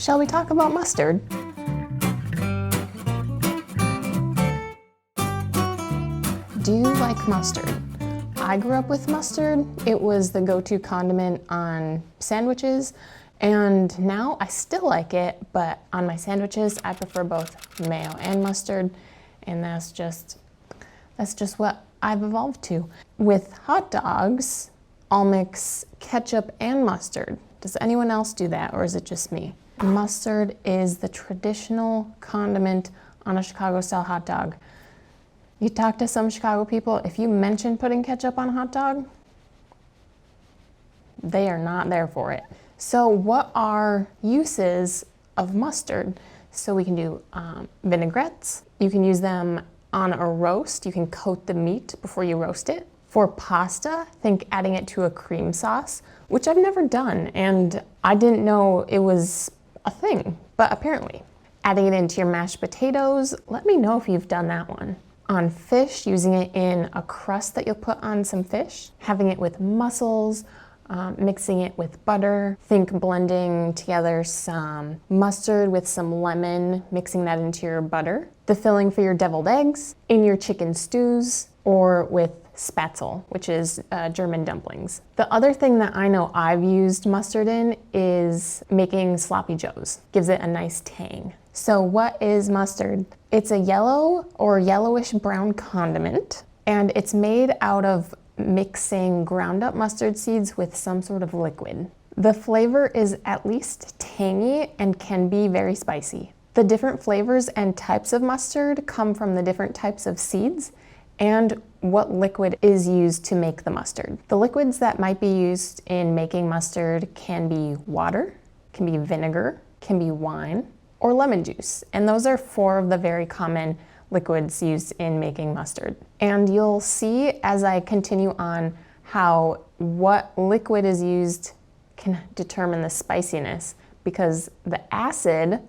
shall we talk about mustard? Do you like mustard? I grew up with mustard. It was the go-to condiment on sandwiches, and now I still like it, but on my sandwiches I prefer both mayo and mustard, and that's just what I've evolved to. With hot dogs, I'll mix ketchup and mustard. Does anyone else do that, or is it just me? Mustard is the traditional condiment on a Chicago-style hot dog. You talk to some Chicago people, if you mention putting ketchup on a hot dog, they are not there for it. So what are uses of mustard? So we can do vinaigrettes. You can use them on a roast. You can coat the meat before you roast it. For pasta, think adding it to a cream sauce, which I've never done, and I didn't know it was a thing, but apparently. Adding it into your mashed potatoes, let me know if you've done that one. On fish, using it in a crust that you'll put on some fish. Having it with mussels, mixing it with butter. Think blending together some mustard with some lemon, mixing that into your butter. The filling for your deviled eggs, in your chicken stews, or with Spätzle, which is German dumplings. The other thing that I know I've used mustard in is making sloppy joes. Gives it a nice tang. So what is mustard? It's a yellow or yellowish brown condiment, and it's made out of mixing ground up mustard seeds with some sort of liquid. The flavor is at least tangy and can be very spicy. The different flavors and types of mustard come from the different types of seeds and what liquid is used to make the mustard. The liquids that might be used in making mustard can be water, can be vinegar, can be wine, or lemon juice. And those are 4 of the very common liquids used in making mustard. And you'll see as I continue on how what liquid is used can determine the spiciness, because the acid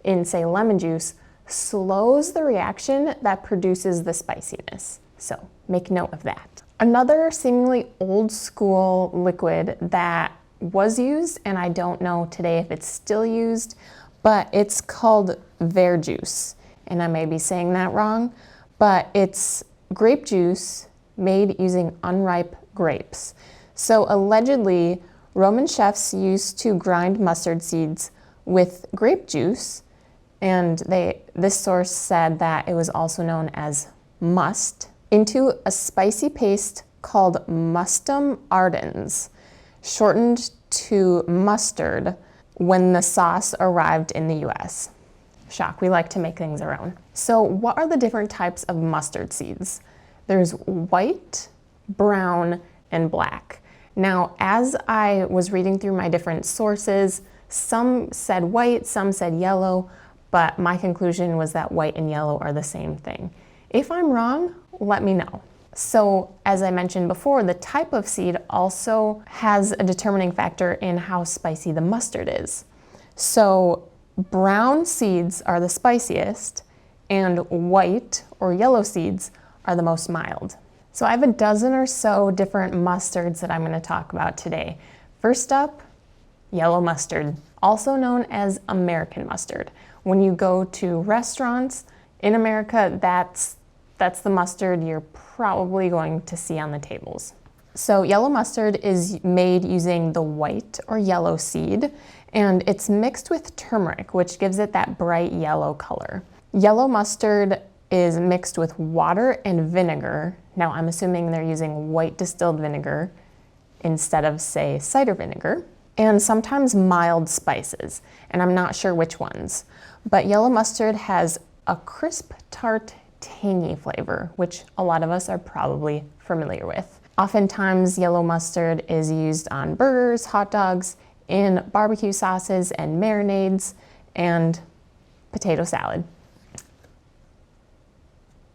in, say, lemon juice slows the reaction that produces the spiciness. So make note of that. Another seemingly old school liquid that was used, and I don't know today if it's still used, but it's called verjuice. And I may be saying that wrong, but it's grape juice made using unripe grapes. So allegedly, Roman chefs used to grind mustard seeds with grape juice, and this source said that it was also known as must, into a spicy paste called mustum ardens, shortened to mustard when the sauce arrived in the US. Shock, we like to make things our own. So what are the different types of mustard seeds? There's white, brown, and black. Now, as I was reading through my different sources, some said white, some said yellow, but my conclusion was that white and yellow are the same thing. If I'm wrong, let me know. So as I mentioned before, the type of seed also has a determining factor in how spicy the mustard is. So brown seeds are the spiciest, and white or yellow seeds are the most mild. So I have a dozen or so different mustards that I'm going to talk about today. First up, yellow mustard, also known as American mustard. When you go to restaurants in America, that's the mustard you're probably going to see on the tables. So yellow mustard is made using the white or yellow seed, and it's mixed with turmeric, which gives it that bright yellow color. Yellow mustard is mixed with water and vinegar. Now I'm assuming they're using white distilled vinegar instead of, say, cider vinegar, and sometimes mild spices, and I'm not sure which ones. But yellow mustard has a crisp, tart, tangy flavor, which a lot of us are probably familiar with. Oftentimes, yellow mustard is used on burgers, hot dogs, in barbecue sauces and marinades, and potato salad.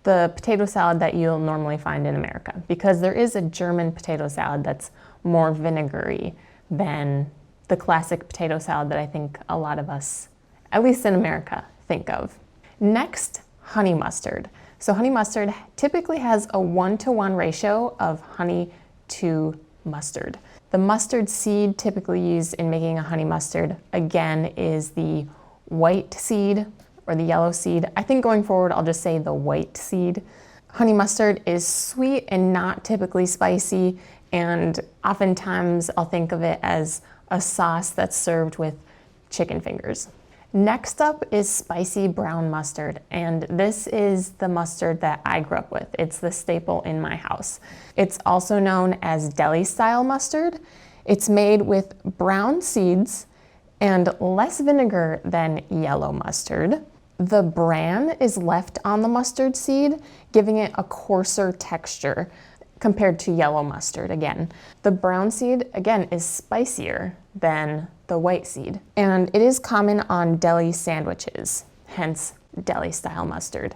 The potato salad that you'll normally find in America, because there is a German potato salad that's more vinegary than the classic potato salad that I think a lot of us, at least in America, think of. Next, honey mustard. So honey mustard typically has a 1-to-1 ratio of honey to mustard. The mustard seed typically used in making a honey mustard, again, is the white seed or the yellow seed. I think going forward, I'll just say the white seed. Honey mustard is sweet and not typically spicy, and oftentimes I'll think of it as a sauce that's served with chicken fingers. Next up is spicy brown mustard, and this is the mustard that I grew up with. It's the staple in my house. It's also known as deli-style mustard. It's made with brown seeds and less vinegar than yellow mustard. The bran is left on the mustard seed, giving it a coarser texture compared to yellow mustard again. The brown seed, again, is spicier than the white seed, and it is common on deli sandwiches, hence deli-style mustard.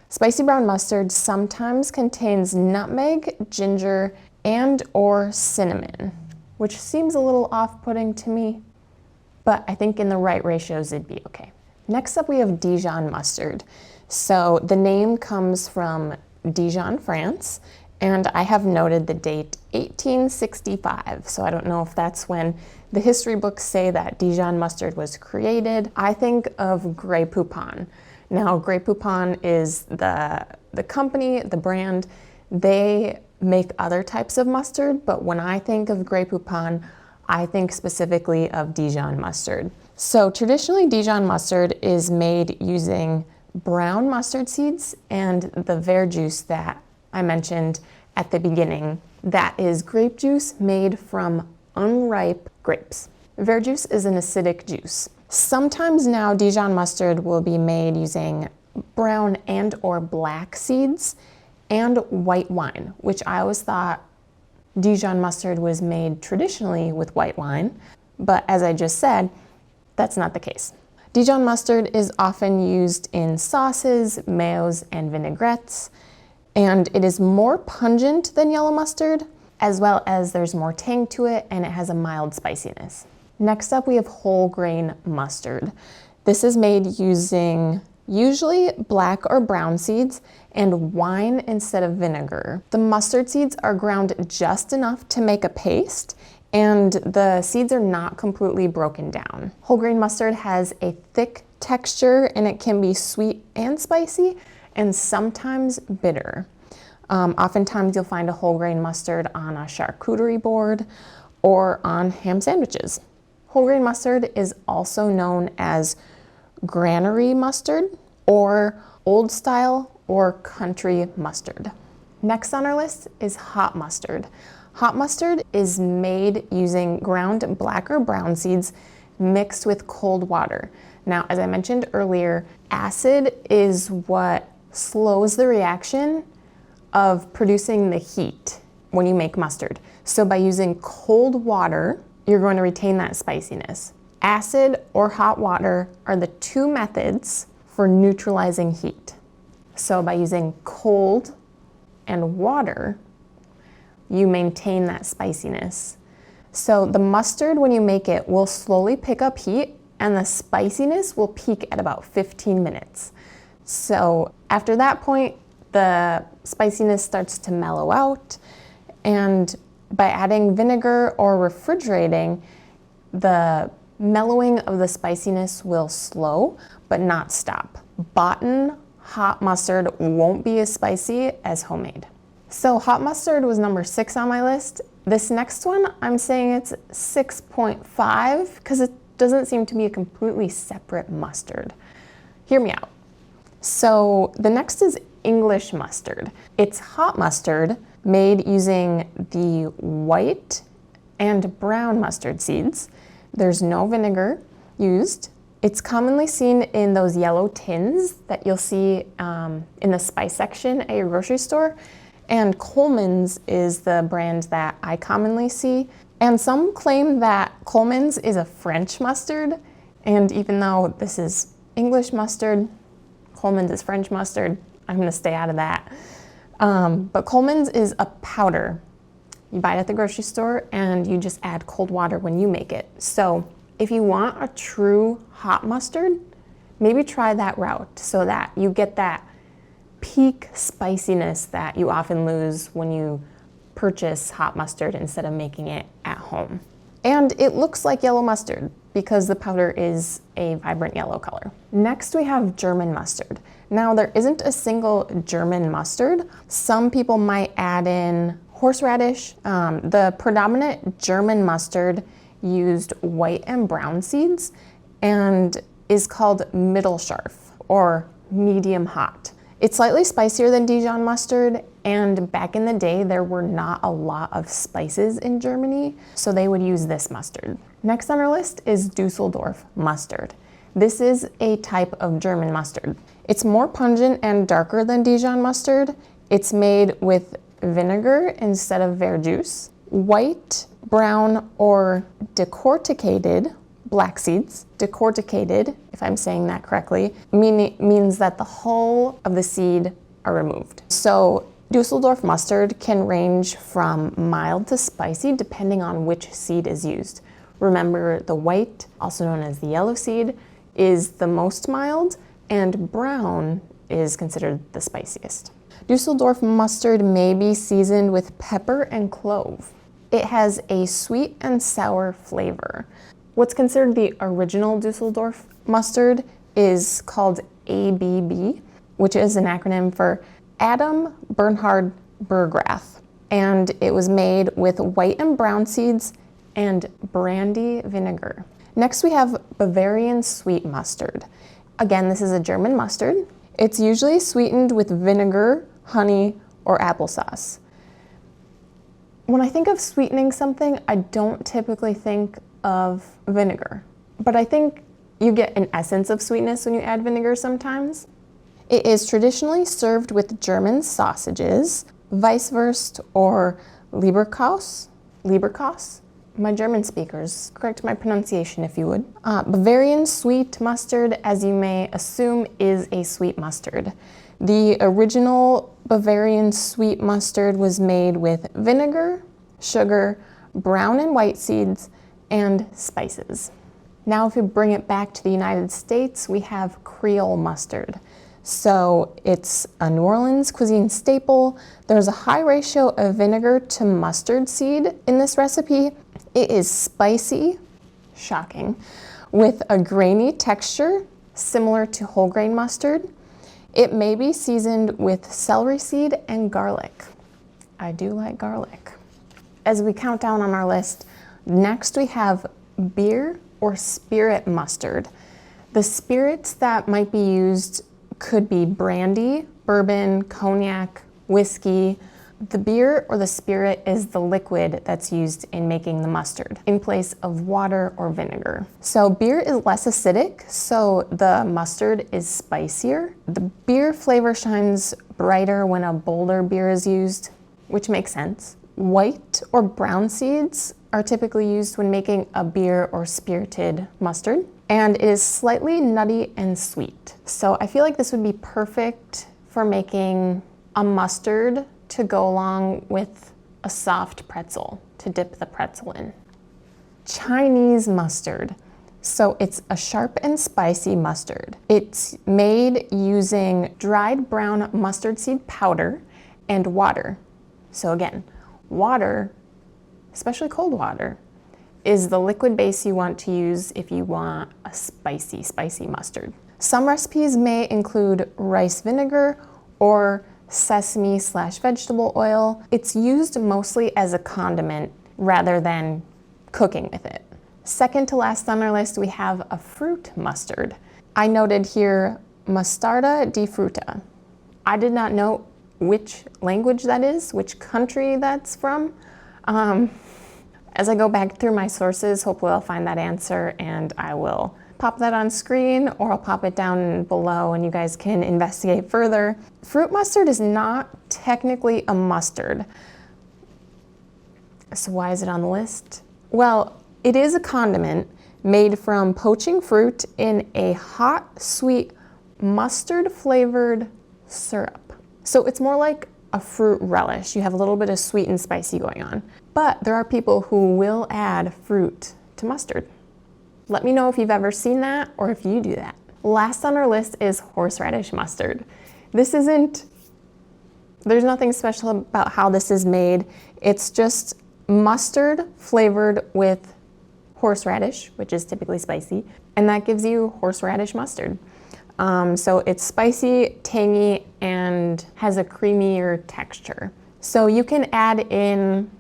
Spicy brown mustard sometimes contains nutmeg, ginger, and or cinnamon, which seems a little off-putting to me, but I think in the right ratios it'd be okay. Next up we have Dijon mustard. So the name comes from Dijon, France, and I have noted the date 1865, so I don't know if that's when the history books say that Dijon mustard was created. I think of Grey Poupon. Now, Grey Poupon is the company, the brand. They make other types of mustard, but when I think of Grey Poupon, I think specifically of Dijon mustard. So traditionally, Dijon mustard is made using brown mustard seeds and the verjuice that I mentioned at the beginning. That is grape juice made from unripe grapes. Verjuice is an acidic juice. Sometimes now Dijon mustard will be made using brown and or black seeds and white wine, which I always thought Dijon mustard was made traditionally with white wine, but as I just said, that's not the case. Dijon mustard is often used in sauces, mayos, and vinaigrettes, and it is more pungent than yellow mustard, as well as there's more tang to it and it has a mild spiciness. Next up, we have whole grain mustard. This is made using usually black or brown seeds and wine instead of vinegar. The mustard seeds are ground just enough to make a paste, and the seeds are not completely broken down. Whole grain mustard has a thick texture and it can be sweet and spicy and sometimes bitter. Oftentimes you'll find a whole grain mustard on a charcuterie board or on ham sandwiches. Whole grain mustard is also known as granary mustard or old style or country mustard. Next on our list is hot mustard. Hot mustard is made using ground black or brown seeds mixed with cold water. Now, as I mentioned earlier, acid is what slows the reaction of producing the heat when you make mustard. So by using cold water, you're going to retain that spiciness. Acid or hot water are the two methods for neutralizing heat. So by using cold and water, you maintain that spiciness. So the mustard, when you make it, will slowly pick up heat and the spiciness will peak at about 15 minutes. So after that point, the spiciness starts to mellow out, and by adding vinegar or refrigerating, the mellowing of the spiciness will slow but not stop. Boughten hot mustard won't be as spicy as homemade. So hot mustard was number 6 on my list. This next one, I'm saying it's 6.5 because it doesn't seem to be a completely separate mustard. Hear me out. So the next is English mustard. It's hot mustard made using the white and brown mustard seeds. There's no vinegar used. It's commonly seen in those yellow tins that you'll see in the spice section at your grocery store. And Colman's is the brand that I commonly see. And some claim that Colman's is a French mustard. And even though this is English mustard, Colman's is French mustard, I'm gonna stay out of that. But Colman's is a powder. You buy it at the grocery store and you just add cold water when you make it. So if you want a true hot mustard, maybe try that route so that you get that peak spiciness that you often lose when you purchase hot mustard instead of making it at home. And it looks like yellow mustard because the powder is a vibrant yellow color. Next, we have German mustard. Now, there isn't a single German mustard. Some people might add in horseradish. The predominant German mustard used white and brown seeds and is called mittelscharf or medium hot. It's slightly spicier than Dijon mustard, and back in the day, there were not a lot of spices in Germany, so they would use this mustard. Next on our list is Düsseldorf mustard. This is a type of German mustard. It's more pungent and darker than Dijon mustard. It's made with vinegar instead of verjuice, white, brown, or decorticated black seeds. Decorticated, if I'm saying that correctly, means that the whole of the seed are removed. So Düsseldorf mustard can range from mild to spicy depending on which seed is used. Remember, the white, also known as the yellow seed, is the most mild, and brown is considered the spiciest. Düsseldorf mustard may be seasoned with pepper and clove. It has a sweet and sour flavor. What's considered the original Düsseldorf mustard is called ABB, which is an acronym for Adam Bernhard Bergrath. And it was made with white and brown seeds and brandy vinegar. Next, we have Bavarian sweet mustard. Again, this is a German mustard. It's usually sweetened with vinegar, honey, or applesauce. When I think of sweetening something, I don't typically think of vinegar, but I think you get an essence of sweetness when you add vinegar sometimes. It is traditionally served with German sausages, Weißwurst or Leberkäse. My German speakers, correct my pronunciation if you would. Bavarian sweet mustard, as you may assume, is a sweet mustard. The original Bavarian sweet mustard was made with vinegar, sugar, brown and white seeds, and spices. Now, if we bring it back to the United States, we have Creole mustard. So it's a New Orleans cuisine staple. There's a high ratio of vinegar to mustard seed in this recipe. It is spicy, shocking, with a grainy texture similar to whole grain mustard. It may be seasoned with celery seed and garlic. I do like garlic. As we count down on our list, next we have beer or spirit mustard. The spirits that might be used could be brandy, bourbon, cognac, whiskey. The beer or the spirit is the liquid that's used in making the mustard in place of water or vinegar. So beer is less acidic, so the mustard is spicier. The beer flavor shines brighter when a bolder beer is used, which makes sense. White or brown seeds are typically used when making a beer or spirited mustard, and it is slightly nutty and sweet. So I feel like this would be perfect for making a mustard to go along with a soft pretzel to dip the pretzel in. Chinese mustard. So it's a sharp and spicy mustard. It's made using dried brown mustard seed powder and water. So again, water, especially cold water, is the liquid base you want to use if you want a spicy mustard. Some recipes may include rice vinegar or sesame/vegetable oil. It's used mostly as a condiment rather than cooking with it. Second to last on our list, we have a fruit mustard. I noted here Mostarda di fruta. I did not know which language that is, which country that's from. As I go back through my sources, hopefully I'll find that answer and I will pop that on screen or I'll pop it down below and you guys can investigate further. Fruit mustard is not technically a mustard. So why is it on the list? Well, it is a condiment made from poaching fruit in a hot, sweet, mustard-flavored syrup. So it's more like a fruit relish. You have a little bit of sweet and spicy going on. But there are people who will add fruit to mustard. Let me know if you've ever seen that or if you do that. Last on our list is horseradish mustard. There's nothing special about how this is made. It's just mustard flavored with horseradish, which is typically spicy, and that gives you horseradish mustard. So it's spicy, tangy, and has a creamier texture. So you can add in,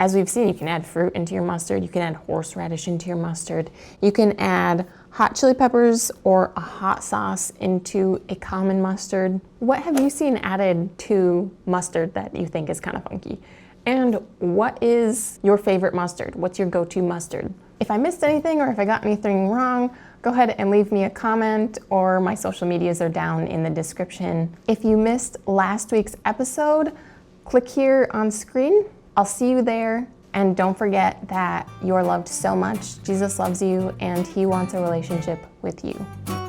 as we've seen, you can add fruit into your mustard, you can add horseradish into your mustard, you can add hot chili peppers or a hot sauce into a common mustard. What have you seen added to mustard that you think is kind of funky? And what is your favorite mustard? What's your go-to mustard? If I missed anything or if I got anything wrong, go ahead and leave me a comment, or my social medias are down in the description. If you missed last week's episode, click here on screen. I'll see you there. And don't forget that you're loved so much. Jesus loves you and he wants a relationship with you.